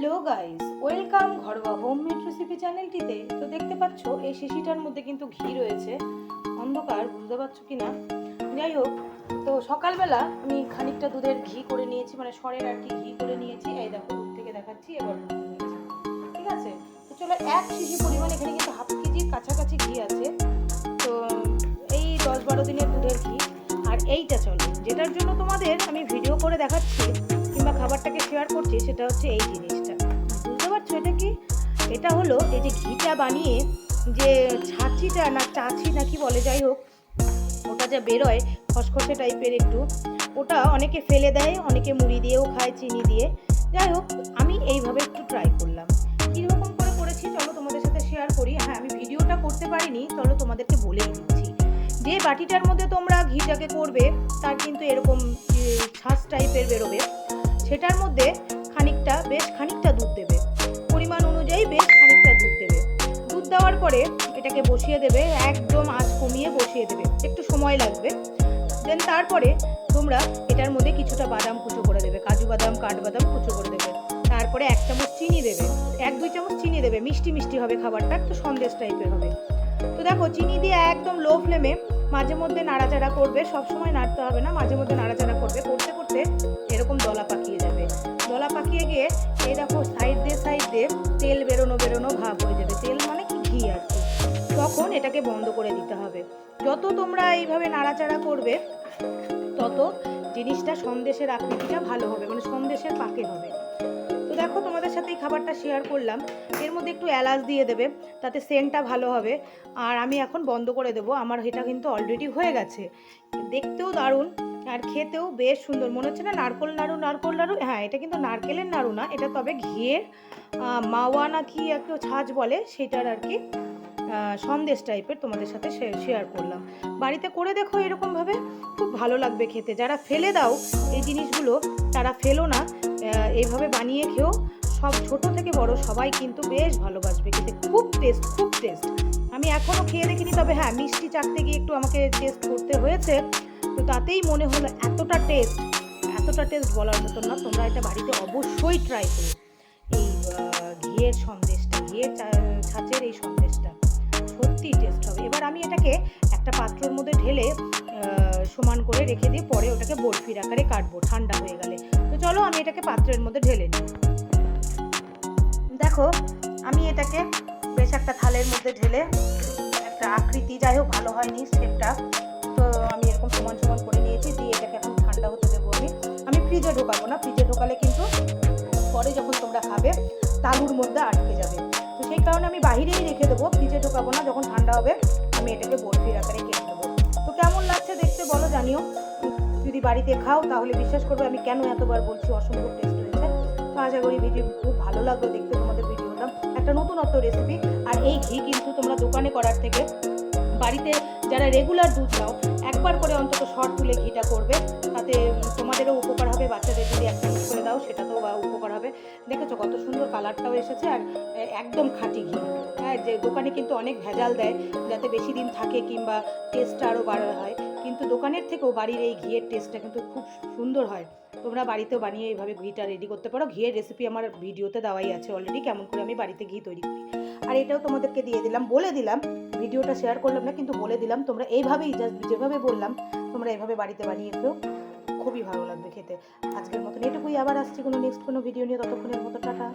Hello guys, welcome ঘরোয়া homemade recipe চ্যানেলটিতে। তো দেখতে পাচ্ছ এই শিশিটার মধ্যে কিন্তু ঘি রয়েছে। অন্ধকার, বুঝতে পারছো কি না? যাই হোক, তো সকালবেলা আমি খানিকটা দুধের ঘি করে নিয়েছি, মানে সরের আর কি ঘি করে নিয়েছি। এই দেখো, দুধ থেকে দেখাচ্ছি, এবার ঠিক আছে। তো চলো, 1 শিশি পরিমাণ, এখানে কিন্তু হাফ কেজির কাছাকাছি ঘি আছে। তো এই 10-12 দিনের দুধের ঘি। আর এইটা চলো, যেটার জন্য তোমাদের আমি ভিডিও করে দেখাচ্ছি কিংবা খাবারটাকে শেয়ার করছি, সেটা হচ্ছে এই জিনিসটা। বুঝতে পারছো এটা কি? এটা হলো এই যে ঘিটা বানিয়ে যে ছাঁচিটা না চাছি না কি বলে, যাই হোক, ওটা যা বেরোয় খসখসে টাইপের একটু, ওটা অনেকে ফেলে দেয়, অনেকে মুড়ি দিয়েও খায় চিনি দিয়ে। যাই হোক, আমি এইভাবে একটু ট্রাই করলাম। কীরকম করে করেছি চলো তোমাদের সাথে শেয়ার করি। হ্যাঁ, আমি ভিডিওটা করতে পারিনি, চলো তোমাদেরকে বলেই দিচ্ছি। যে বাটিটার মধ্যে তোমরা ঘিটাকে করবে, তার কিন্তু এরকম ছাঁচ টাইপের বেরোবে। সেটার মধ্যে বেশ খানিকটা দুধ দেবে, পরিমাণ অনুযায়ী বেশ খানিকটা দুধ দেবে। দুধ দেওয়ার পরে এটাকে বসিয়ে দেবে, একদম আঁচ কমিয়ে বসিয়ে দেবে, একটু সময় লাগবে। দেন তারপরে তোমরা এটার মধ্যে কিছুটা বাদাম কুচো করে দেবে, কাজু বাদাম, কাঠবাদাম কুচো করে দেবে। তারপরে 1 চামচ চিনি দেবে, 1-2 চামচ চিনি দেবে, মিষ্টি মিষ্টি হবে খাবারটা, একটু সন্দেশ টাইপের হবে। তো দেখো, চিনি দিয়ে একদম লো ফ্লেমে মাঝে মধ্যে নাড়াচাড়া করবে, সবসময় নাড়তে হবে না, মাঝে মধ্যে নাড়াচাড়া করবে। করতে করতে এরকম দলা পাকিয়ে যাবে। দলা পাকিয়ে গিয়ে এই দেখো সাইড দিয়ে তেল বেরোনো ভাব হয়ে যাবে। তেল মানে কি, ঘি আর কি। তখন এটাকে বন্ধ করে দিতে হবে। যত তোমরা এইভাবে নাড়াচাড়া করবে, তত জিনিসটা সন্দেশের আকৃতিটা ভালো হবে, মানে সন্দেশের পাকে হবে। তো দেখো, তোমাদের সাথে এই খাবারটা শেয়ার করলাম। এর মধ্যে একটু এলাচ দিয়ে দেবে, তাতে সেন্টটা ভালো হবে। আর আমি এখন বন্ধ করে দেবো। আমার এটা কিন্তু অলরেডি হয়ে গেছে। দেখতেও দারুণ আর খেতেও বেশ সুন্দর। মনে হচ্ছে না নারকেল নাড়ু। হ্যাঁ, এটা কিন্তু নারকেলের নাড়ু না, এটা তবে ঘিয়ের মাওয়া না কি একটু ছাঁচ বলে, সেটার আর কি সন্দেশ টাইপের তোমাদের সাথে শেয়ার করলাম। বাড়িতে করে দেখো এরকমভাবে, খুব ভালো লাগবে খেতে। যারা ফেলে দাও এই জিনিসগুলো, তারা ফেলো না, এইভাবে বানিয়ে খেও। সব ছোট থেকে বড় সবাই কিন্তু বেশ ভালোবাসবে খেতে। খুব টেস্ট। আমি এখনও খেয়ে দেখিনি, তবে হ্যাঁ, মিষ্টি চাখতে গিয়ে একটু আমাকে টেস্ট করতে হয়েছে। তো তাতেই মনে হলো এতটা টেস্ট বলার মতন না। তোমরা এটা বাড়িতে অবশ্যই ট্রাই করো। এই ঘিয়ের সন্দেশটা, ঘিয়ের ছাঁচের এই সন্দেশটা সত্যি টেস্ট হবে। এবার আমি এটাকে একটা পাত্রের মধ্যে ঢেলে সমান করে রেখে দিয়ে পরে ওটাকে বরফির আকারে কাটবো ঠান্ডা হয়ে গেলে। তো চলো, আমি এটাকে পাত্রের মধ্যে ঢেলে নিই। দেখো, আমি এটাকে বেশ একটা থালের মধ্যে ঢেলে একটা আকৃতি, যাই হোক, ভালো হয়নি শেপটা, তো আমি এরকম সমান করে নিয়েছি। দিয়ে এটাকে এখন ঠান্ডা হতে দেবো। আমি ফ্রিজে ঢোকাবো না, ফ্রিজে ঢোকালে কিন্তু পরে যখন তোমরা খাবে তালুর মধ্যে আটকে যাবে। তো সেই কারণে আমি বাহিরেই রেখে দেবো, ফ্রিজে ঢোকাবো না। যখন ঠান্ডা হবে আমি এটাকে বরফির আকারে কেটে দেবো। তো কেমন লাগছে দেখতে বলো, জানিও। যদি বাড়িতে খাও তাহলে বিশ্বাস করবে আমি কেন এতবার বলছি, অসম্ভব টেস্ট হয়েছে। তো আশা করি ভিডিও খুব ভালো লাগলো দেখতে তোমাদের ভিডিওটা। একটা নতুনত্ব রেসিপি। আর এই ঘি কিন্তু তোমরা দোকানে করার থেকে বাড়িতে যারা রেগুলার দুধ নাও, একবার করে অন্তত শর্ট তুলে ঘিটা করবে, তাতে তোমাদেরও উপকার হবে। বাচ্চাদের যদি একটা করে দাও, সেটাতেও উপকার হবে। দেখেছো কত সুন্দর কালারটাও এসেছে, আর একদম খাঁটি ঘি। হ্যাঁ, যে দোকানে কিন্তু অনেক ভেজাল দেয় যাতে বেশি দিন থাকে কিংবা টেস্টটা আরও বাড়া হয়, কিন্তু দোকানের থেকেও বাড়ির এই ঘিয়ের টেস্টটা কিন্তু খুব সুন্দর হয়। তোমরা বাড়িতেও বানিয়ে এইভাবে ঘিটা রেডি করতে পারো। ঘিয়ের রেসিপি আমার ভিডিওতে দেওয়াই আছে অলরেডি, কেমন করে আমি বাড়িতে ঘি তৈরি করি। আর এটাও তোমাদেরকে বলে দিলাম, ভিডিওটা শেয়ার করলাম না কিন্তু বলে দিলাম, তোমরা এইভাবেই জাস্ট যেভাবে বললাম তোমরা এইভাবে বাড়িতে বানিয়ে খেও, খুবই ভালো লাগবে খেতে। আজকের মতন এটুকুই, আবার আসছি কোনো নেক্সট কোনো ভিডিও নিয়ে। ততক্ষণের মতো টাটা।